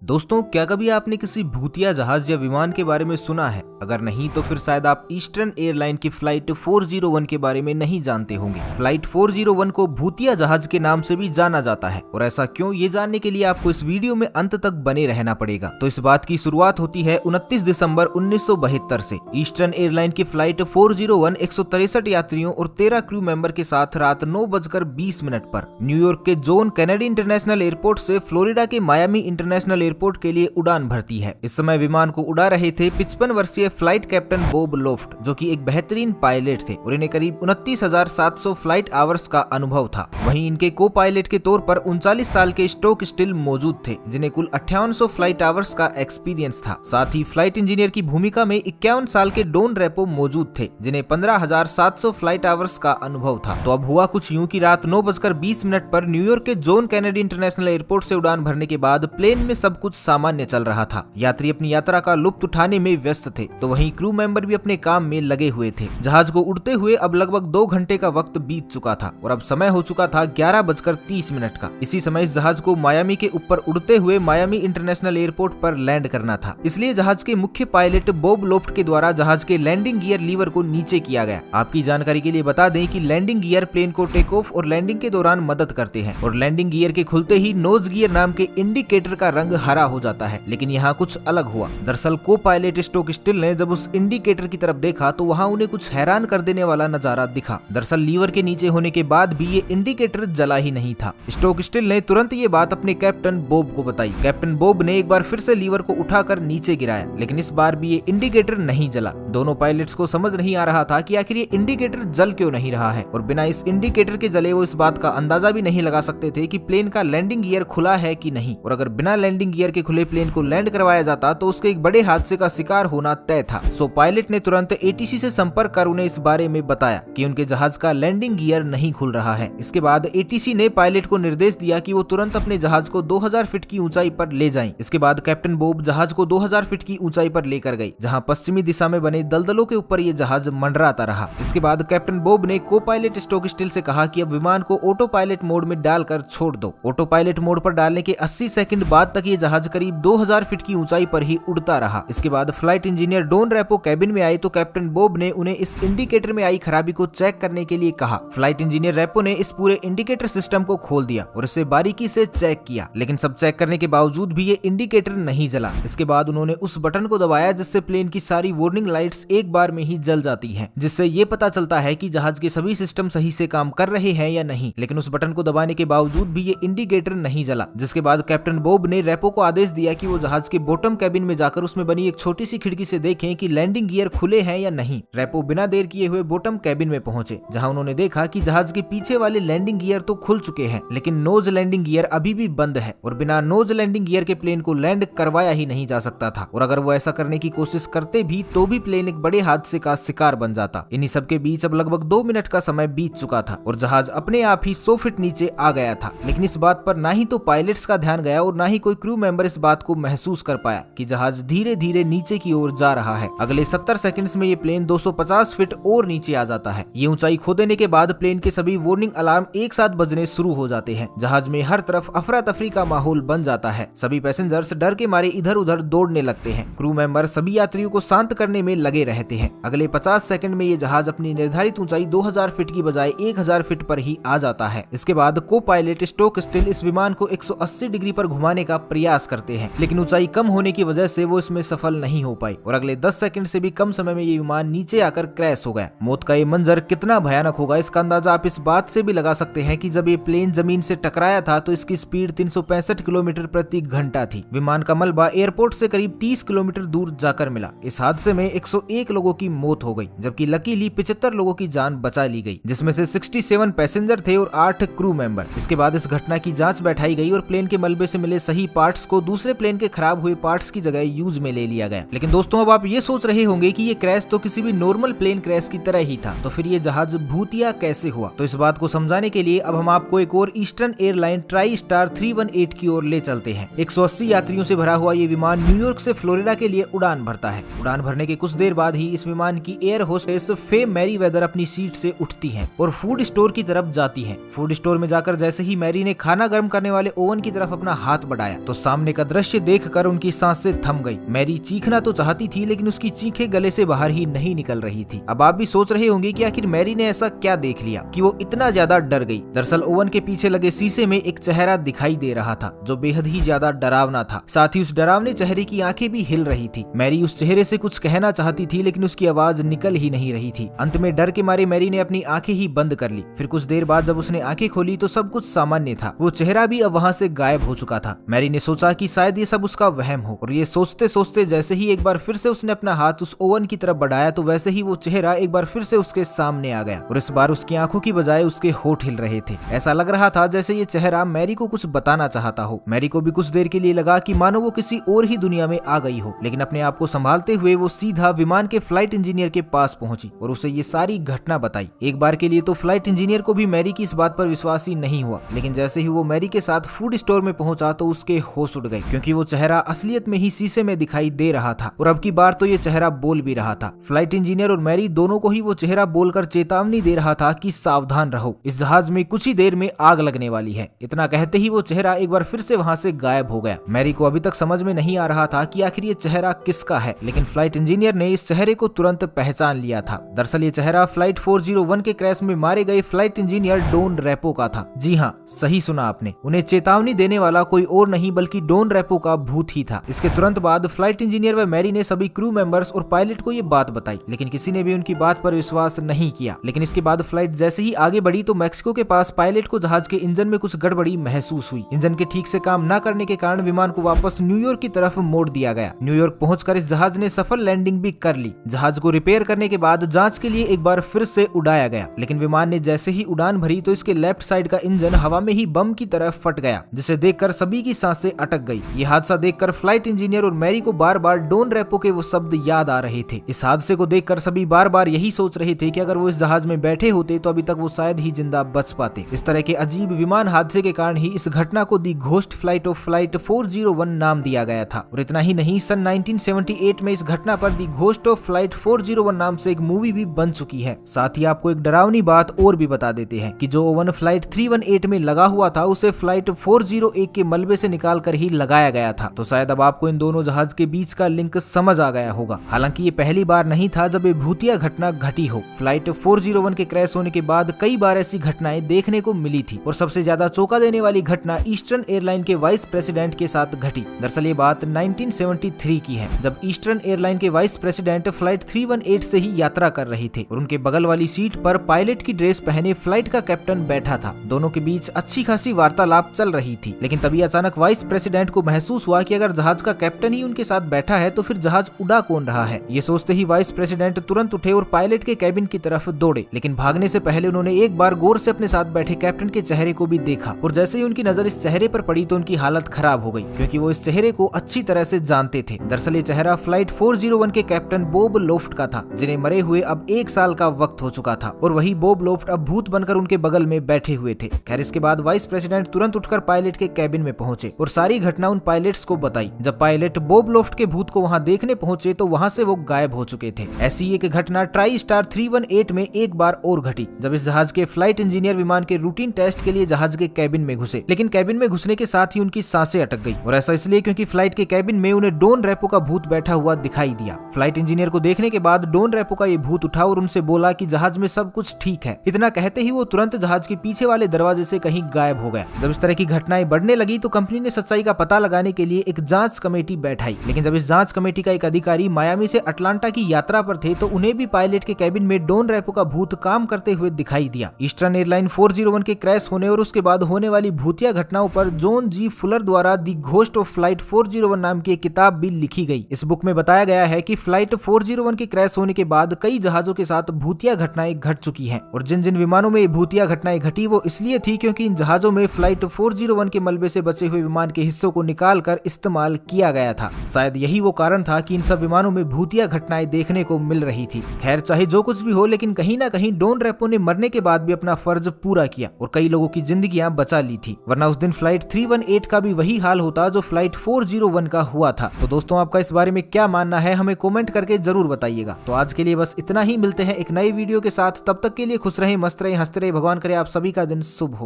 दोस्तों, क्या कभी आपने किसी भूतिया जहाज या विमान के बारे में सुना है? अगर नहीं तो फिर शायद आप ईस्टर्न एयरलाइन की फ्लाइट 401 के बारे में नहीं जानते होंगे। फ्लाइट 401 को भूतिया जहाज के नाम से भी जाना जाता है, और ऐसा क्यों, ये जानने के लिए आपको इस वीडियो में अंत तक बने रहना पड़ेगा। तो इस बात की शुरुआत होती है 29 दिसंबर 1972 से। ईस्टर्न एयरलाइन की फ्लाइट 401 163 यात्रियों और 13 क्रू मेंबर के साथ रात 9:20 पर न्यूयॉर्क के जॉन कैनेडी इंटरनेशनल एयरपोर्ट से फ्लोरिडा के मायामी इंटरनेशनल एयरपोर्ट के लिए उड़ान भरती है। इस समय विमान को उड़ा रहे थे 55 वर्षीय फ्लाइट कैप्टन बॉब लोफ्ट, जो कि एक बेहतरीन पायलट थे और इन्हें करीब 29,700 फ्लाइट आवर्स का अनुभव था। वहीं इनके को पायलट के तौर पर 39 साल के स्टोक स्टिल मौजूद थे, जिन्हें कुल 5800 फ्लाइट आवर्स का एक्सपीरियंस था। साथ ही फ्लाइट इंजीनियर की भूमिका में 51 साल के डॉन रेपो मौजूद थे, जिन्हें 15,700 फ्लाइट आवर्स का अनुभव था। तो अब हुआ कुछ यूं कि रात 9:20 पर न्यूयॉर्क के जॉन कैनेडी इंटरनेशनल एयरपोर्ट से उड़ान भरने के बाद प्लेन में सब कुछ सामान्य चल रहा था। यात्री अपनी यात्रा का लुत्फ उठाने में व्यस्त थे, तो वहीं क्रू मेंबर भी अपने काम में लगे हुए थे। जहाज को उड़ते हुए अब लगभग 2 घंटे का वक्त बीत चुका था और अब समय हो चुका था 11:30 का। इसी समय इस जहाज को मायामी के ऊपर उड़ते हुए मायामी इंटरनेशनल एयरपोर्ट पर लैंड करना था। इसलिए जहाज के मुख्य पायलट बॉब लोफ्ट के द्वारा जहाज के लैंडिंग गियर लीवर को नीचे किया गया। आपकी जानकारी के लिए बता दें कि लैंडिंग गियर प्लेन को टेक ऑफ और लैंडिंग के दौरान मदद करते हैं, और लैंडिंग गियर के खुलते ही नोज गियर नाम के इंडिकेटर का रंग हरा हो जाता है। लेकिन यहाँ कुछ अलग हुआ। दरअसल को पायलट स्टोक स्टिल ने जब उस इंडिकेटर की तरफ देखा तो वहाँ उन्हें कुछ हैरान कर देने वाला नजारा दिखा। दरअसल लीवर के नीचे होने के बाद भी ये इंडिकेटर जला ही नहीं था। स्टोक स्टिल ने तुरंत ये बात अपने कैप्टन बॉब को बताई। कैप्टन बॉब ने एक बार फिर से लीवर को उठाकर नीचे गिराया, लेकिन इस बार भी ये इंडिकेटर नहीं जला। दोनों पायलट्स को समझ नहीं आ रहा था कि आखिर ये इंडिकेटर जल क्यों नहीं रहा है, और बिना इस इंडिकेटर के जले वो इस बात का अंदाजा भी नहीं लगा सकते थे कि प्लेन का लैंडिंग गियर खुला है कि नहीं। और अगर बिना लैंडिंग गियर के खुले प्लेन को लैंड करवाया जाता तो उसके एक बड़े हादसे का शिकार होना तय था। सो पायलट ने तुरंत एटीसी से संपर्क कर उन्हें इस बारे में बताया कि उनके जहाज का लैंडिंग गियर नहीं खुल रहा है। इसके बाद एटीसी ने पायलट को निर्देश दिया कि वो तुरंत अपने जहाज को 2000 फीट की ऊंचाई पर ले जाएं। इसके बाद कैप्टन बॉब जहाज को 2000 फीट की ऊंचाई पर लेकर गई, जहां पश्चिमी दिशा में बने दलदलों के ऊपर ये जहाज मंडराता रहा। इसके बाद कैप्टन बॉब ने को पायलट स्टोक स्टिल से कहा कि अब विमान को ऑटो पायलट मोड में डालकर छोड़ दो। ऑटो पायलट मोड पर डालने के 80 सेकंड बाद तक ये जहाज करीब 2000 फीट की ऊंचाई पर ही उड़ता रहा। इसके बाद flight engineer Don Repo cabin में आए तो कैप्टन बॉब ने उन्हें इस इंडिकेटर में आई खराबी को चेक करने के लिए कहा। फ्लाइट इंजीनियर रेपो ने इस पूरे इंडिकेटर सिस्टम को खोल दिया और इसे बारीकी से चेक किया, लेकिन सब चेक करने के बावजूद भी ये इंडिकेटर नहीं जला। इसके बाद उन्होंने उस बटन को दबाया जिससे प्लेन की सारी वार्निंग लाइट्स एक बार में ही जल जाती हैं, जिससे ये पता चलता है कि जहाज के सभी सिस्टम सही से काम कर रहे हैं या नहीं। लेकिन उस बटन को दबाने के बावजूद भी ये इंडिकेटर नहीं जला, जिसके बाद कैप्टन बॉब ने रेपो को आदेश दिया कि वो जहाज के बॉटम कैबिन में जाकर उसमें बनी एक छोटी सी खिड़की से देखें कि लैंडिंग गियर खुले हैं या नहीं। रेपो बिना देर किए हुए बॉटम कैबिन में पहुंचे, जहां उन्होंने देखा कि जहाज के पीछे वाले लैंडिंग गियर तो खुल चुके हैं, लेकिन नोज लैंडिंग गियर अभी भी बंद है, और बिना नोज लैंडिंग गियर के प्लेन को लैंड करवाया ही नहीं जा सकता था। और अगर वो ऐसा करने की कोशिश करते भी तो भी प्लेन एक बड़े हादसे का शिकार बन जाता। इन्हीं सबके बीच अब लगभग 2 मिनट का समय बीत चुका था और जहाज अपने आप ही 100 फीट नीचे आ गया था। लेकिन इस बात पर ना ही तो पायलट्स का ध्यान गया और ना ही कोई क्रू मेंबर इस बात को महसूस कर पाया कि जहाज धीरे धीरे नीचे की ओर जा रहा है। अगले 70 सेकंड्स में ये प्लेन 250 फीट और नीचे आ जाता है। ये ऊंचाई खो देने के बाद प्लेन के सभी वार्निंग अलार्म एक साथ बजने शुरू हो जाते हैं। जहाज में हर तरफ अफरा तफरी का माहौल बन जाता है। सभी पैसेंजर्स डर के मारे इधर उधर दौड़ने लगते हैं। क्रू मेंबर सभी यात्रियों को शांत करने में लगे रहते हैं। अगले 50 सेकंड में ये जहाज अपनी निर्धारित ऊंचाई 2000 फीट की बजाय 1000 फीट पर ही आ जाता है। इसके बाद को पायलट स्टोक स्टिल इस विमान को 180 डिग्री पर घुमाने का प्रयास करते हैं, लेकिन ऊंचाई कम होने की वजह से वो इसमें सफल नहीं हो पाई और अगले 10 सेकंड से भी कम समय में ये विमान नीचे आकर क्रैश हो गया। मौत का ये मंजर कितना भयानक होगा इसका अंदाजा आप इस बात से भी लगा सकते हैं कि जब ये प्लेन जमीन से टकराया था तो इसकी स्पीड 365 किलोमीटर प्रति घंटा थी। विमान का मलबा एयरपोर्ट से करीब 30 किलोमीटर दूर जाकर मिला। इस हादसे में 101 लोगों की मौत हो गई, जबकि लकीली 75 लोगों की जान बचा ली गई, जिसमें से 67 पैसेंजर थे और 8 क्रू मेंबर। इसके बाद इस घटना की जांच बैठाई गई और प्लेन के मलबे से मिले सही पार्ट्स को दूसरे प्लेन के खराब हुए पार्ट्स की जगह यूज में ले लिया गया। लेकिन दोस्तों, अब आप ये सोच रहे होंगे कि ये क्रैश तो किसी भी नॉर्मल प्लेन क्रैश की तरह ही था, तो फिर ये जहाज भूतिया कैसे हुआ? तो इस बात को समझाने के लिए अब हम आपको एक और ईस्टर्न एयरलाइन ट्राई स्टार 318 की ओर ले चलते हैं। 180 यात्रियों से भरा हुआ ये विमान न्यूयॉर्क से फ्लोरिडा के लिए उड़ान भरता है। उड़ान भरने के कुछ देर बाद ही इस विमान की एयर होस्टेस फे मैरीवेदर अपनी सीट से उठती हैं और फूड स्टोर की तरफ जाती हैं। फूड स्टोर में जाकर जैसे ही मैरी ने खाना गर्म करने वाले ओवन की तरफ अपना हाथ बढ़ाया तो सामने का दृश्य देखकर उनकी सांसें थम गई। मैरी चीखना तो चाहती थी लेकिन उसकी चीखें गले से बाहर ही नहीं निकल रही थी। अब आप भी सोच रहे होंगे कि आखिर मैरी ने ऐसा क्या देख लिया कि वो इतना ज्यादा डर गई। दरअसल ओवन के पीछे लगे शीशे में एक चेहरा दिखाई दे रहा था जो बेहद ही ज्यादा डरावना था। साथ ही उस डरावने चेहरे की आंखें भी हिल रही थी। मैरी उस चेहरे से कुछ कहना चाहती थी लेकिन उसकी आवाज निकल ही नहीं रही थी। अंत में डर के मारे मैरी ने अपनी आंखें ही बंद कर ली। फिर कुछ देर बाद जब उसने आंखें खोली तो सब कुछ सामान्य था। वो चेहरा भी अब वहाँ से गायब हो चुका था। मैरी ने सोचा कि शायद ये सब उसका वहम हो, और ये सोचते सोचते जैसे ही एक बार फिर से उसने अपना हाथ उस ओवन की तरफ बढ़ाया तो वैसे ही वो चेहरा एक बार फिर से उसके सामने आ गया, और इस बार उसकी आंखों की बजाय उसके होठ हिल रहे थे। ऐसा लग रहा था जैसे ये चेहरा मैरी को कुछ बताना चाहता हो। मैरी को भी कुछ देर के लिए लगा कि मानो वो किसी और ही दुनिया में आ गई हो, लेकिन अपने आप को संभालते हुए वो सीधा विमान के फ्लाइट इंजीनियर के पास पहुंची और उसे ये सारी घटना बताई। एक बार के लिए तो फ्लाइट इंजीनियर को भी मैरी की इस बात पर विश्वास ही नहीं हुआ, लेकिन जैसे ही वो मैरी के साथ फूड स्टोर में पहुंचा तो उसके होश उड़ गए, क्योंकि वो चेहरा असलियत में ही शीशे में दिखाई दे रहा था, और अब की बार तो ये चेहरा बोल भी रहा था। फ्लाइट इंजीनियर और मैरी दोनों को ही वो चेहरा बोलकर चेतावनी दे रहा था कि सावधान रहो, इस जहाज में कुछ ही देर में आग लगने वाली है। इतना कहते ही वो चेहरा एक बार फिर से वहाँ से गायब हो गया। मैरी को अभी तक समझ में नहीं आ रहा था कि आखिर ये चेहरा किसका है, लेकिन फ्लाइट इंजीनियर ने इस चेहरे को तुरंत पहचान लिया था। दरअसल ये चेहरा फ्लाइट 401 के क्रैश में मारे गए फ्लाइट इंजीनियर डोन रेपो का था। जी हाँ, सही सुना आपने, उन्हें चेतावनी देने वाला कोई और नहीं बल्कि डोन रेपो का भूत ही था। इसके तुरंत बाद फ्लाइट इंजीनियर व मैरी ने सभी क्रू मेंबर्स और पायलट को ये बात बताई, लेकिन किसी ने भी उनकी बात पर विश्वास नहीं किया। लेकिन इसके बाद फ्लाइट जैसे ही आगे बढ़ी तो मैक्सिको के पास पायलट को जहाज के इंजन में कुछ गड़बड़ी महसूस हुई। इंजन के ठीक से काम न करने के कारण विमान को वापस न्यूयॉर्क की तरफ मोड़ दिया गया। न्यूयॉर्क पहुंचकर इस जहाज ने सफल लैंडिंग भी कर ली। जहाज को रिपेयर करने के बाद जांच के लिए एक बार फिर से उड़ाया गया, लेकिन विमान ने जैसे ही उड़ान भरी तो इसके लेफ्ट साइड का इंजन हवा में ही बम की तरह फट गया, जिसे देखकर सभी की सांसें अटक गई। ये हादसा देखकर फ्लाइट इंजीनियर और मैरी को बार बार डोन रेपो के वो शब्द याद आ रहे थे। इस हादसे को देखकर सभी बार बार यही सोच रहे थे कि अगर वो इस जहाज में बैठे होते तो अभी तक वो शायद ही जिंदा बच पाते। इस तरह के अजीब विमान हादसे के कारण ही इस घटना को दी घोस्ट फ्लाइट ऑफ फ्लाइट 401 नाम दिया गया था। और इतना ही नहीं, सन 1978 में इस घटना पर दी घोस्ट ऑफ फ्लाइट 401 नाम से एक मूवी भी बन चुकी है। साथ ही आपको एक डरावनी बात और भी बता देते हैं कि जो ओवन फ्लाइट 318 में लगा हुआ था उसे फ्लाइट 401 के मलबे से निकाल कर ही लगाया गया था। तो शायद अब आपको इन दोनों जहाज के बीच का लिंक समझ आ गया होगा। हालांकि ये पहली बार नहीं था जब ये भूतिया घटना घटी हो। फ्लाइट 401 के क्रैश होने के बाद कई बार ऐसी घटनाएं देखने को मिली थी, और सबसे ज्यादा चौंका देने वाली घटना ईस्टर्न एयरलाइन के वाइस प्रेसिडेंट के साथ घटी। दरअसल ये बात 1973 की है, जब ईस्टर्न एयरलाइन के वाइस प्रेसिडेंट फ्लाइट 318 से ही यात्रा कर रहे थे और उनके बगल वाली सीट पर पायलट की ड्रेस पहने फ्लाइट का कैप्टन बैठा था। दोनों के बीच अच्छी खासी वार्तालाप चल रही थी, लेकिन तभी अचानक वाइस प्रेसिडेंट को महसूस हुआ कि अगर जहाज का कैप्टन ही उनके साथ बैठा है तो फिर जहाज उड़ा कौन रहा है। ये सोचते ही वाइस प्रेसिडेंट तुरंत उठे और पायलट के कैबिन की तरफ दौड़े, लेकिन भागने से पहले उन्होंने एक बार गौर से अपने साथ बैठे कैप्टन के चेहरे को भी देखा, और जैसे ही उनकी नजर इस चेहरे पर पड़ी तो उनकी हालत खराब हो गई, क्योंकि वो इस चेहरे को अच्छी तरह से जानते थे। दरअसल ये चेहरा फ्लाइट 401 के कैप्टन बॉब लोफ्ट का था, जिन्हें मरे हुए अब 1 साल का वक्त हो चुका था, और वही बॉब लोफ्ट अब भूत बनकर उनके बगल में बैठे हुए थे। खैर, इसके बाद वाइस प्रेसिडेंट तुरंत उठकर पायलट के कैबिन में पहुंचे और सारी घटना उन पायलट्स को बताई। जब पायलट बॉब लोफ्ट के भूत को वहां देखने पहुंचे तो वहां से वो गायब हो चुके थे। ऐसी एक घटना ट्राई स्टार 318 में एक बार और घटी, जब इस जहाज के फ्लाइट इंजीनियर विमान के रूटीन टेस्ट के लिए जहाज के कैबिन में घुसे, लेकिन कैबिन में घुसने के साथ ही उनकी सांसें अटक गई, और ऐसा इसलिए क्योंकि फ्लाइट के कैबिन में उन्हें डोन रेपो का भूत बैठा हुआ दिखाई दिया। फ्लाइट इंजीनियर को देखने के बाद डोन रेपो का ये भूत उठा और उनसे बोला कि जहाज में सब कुछ ठीक है। इतना कहते ही वो तुरंत जहाज के पीछे वाले दरवाजे से कहीं गायब हो गया। जब इस तरह की घटनाएं बढ़ने लगी तो कंपनी ने सच्चाई का पता लगाने के लिए एक जांच कमेटी बैठाई, लेकिन जब इस जांच कमेटी का एक अधिकारी मायामी से अटलांटा की यात्रा पर थे तो उन्हें भी पायलट के कैबिन में डोन रेपो का भूत काम करते हुए दिखाई दिया। ईस्टर्न एयरलाइन 401 के क्रैश होने और उसके बाद होने वाली भूतिया घटनाओं पर जॉन जी फुलर द्वारा दी घोस्ट ऑफ फ्लाइट 401 नाम की एक किताब भी लिखी गई। इस बुक में बताया गया है कि फ्लाइट 401 के क्रैश होने के बाद कई जहाजों के साथ भूतिया घटनाएं घट चुकी हैं, और जिन जिन विमानों में भूतिया घटनाएं घटी वो इसलिए थी क्योंकि इन जहाजों में फ्लाइट 401 के मलबे से बचे हुए विमान के हिस्सों को निकाल कर इस्तेमाल किया गया था। शायद यही वो कारण था कि इन सब विमानों में भूतिया घटनाएं देखने को मिल रही थी। खैर, चाहे जो कुछ भी हो, लेकिन कहीं ना कहीं डोन रेपो ने मरने के बाद भी अपना फर्ज पूरा किया और कई लोगों की जिंदगियां बचा ली थी, वरना उस दिन फ्लाइट 318 का भी वही हाल होता जो फ्लाइट 401 का हुआ था। तो दोस्तों, आपका इस बारे में क्या मानना है हमें कमेंट करके जरूर बताइएगा। तो आज के लिए बस इतना ही, मिलते हैं एक नई वीडियो के साथ। तब तक के लिए खुश रहें, मस्त रहें, हंसते रहें। भगवान करे आप सभी का दिन शुभ हो।